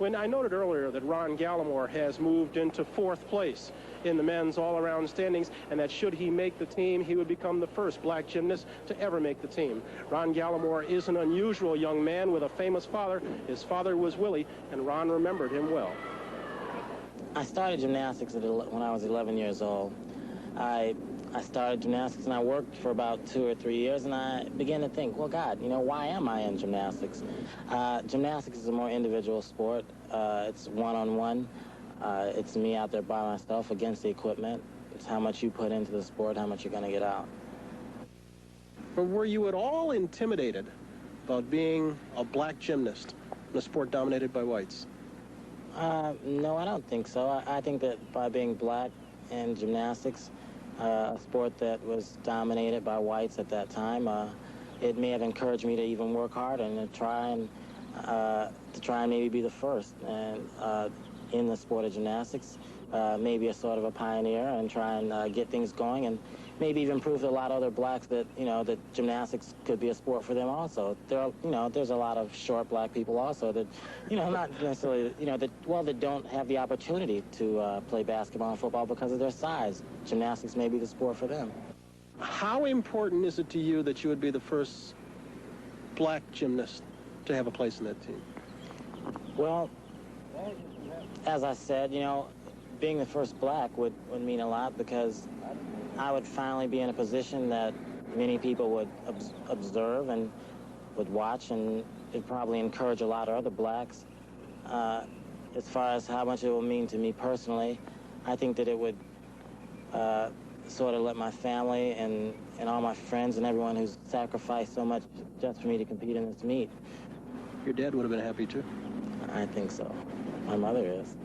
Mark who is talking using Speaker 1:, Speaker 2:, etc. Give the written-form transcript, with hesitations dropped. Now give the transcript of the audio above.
Speaker 1: When I noted earlier that Ron Galimore has moved into 4th place in the men's all-around standings, and that should he make the team, he would become the first black gymnast to ever make the team. Ron Galimore is an unusual young man with a famous father. His father was Willie, and Ron remembered him well.
Speaker 2: I started gymnastics when I was 11 years old. I started gymnastics and I worked for about 2 or 3 years, and I began to think, well, God, why am I in gymnastics? Gymnastics is a more individual sport. It's one-on-one. It's me out there by myself against the equipment. It's how much you put into the sport, how much you're going to get out.
Speaker 1: But were you at all intimidated about being a black gymnast in a sport dominated by whites?
Speaker 2: No, I don't think so. I think that by being black in gymnastics, a sport that was dominated by whites at that time, it may have encouraged me to even work harder and to try and maybe be the first in the sport of gymnastics, maybe a sort of a pioneer, and try and get things going, and maybe even prove to a lot of other blacks that that gymnastics could be a sport for them also. There's a lot of short black people also that not necessarily that don't have the opportunity to play basketball and football because of their size. Gymnastics may be the sport for them.
Speaker 1: How important is it to you that you would be the first black gymnast to have a place in that team?
Speaker 2: Well, as I said, being the first black would mean a lot, because I would finally be in a position that many people would observe and would watch, and it'd probably encourage a lot of other blacks. As far as how much it will mean to me personally, I think that it would sort of let my family and all my friends and everyone who's sacrificed so much just for me to compete in this meet.
Speaker 1: Your dad would have been happy too?
Speaker 2: I think so. My mother is.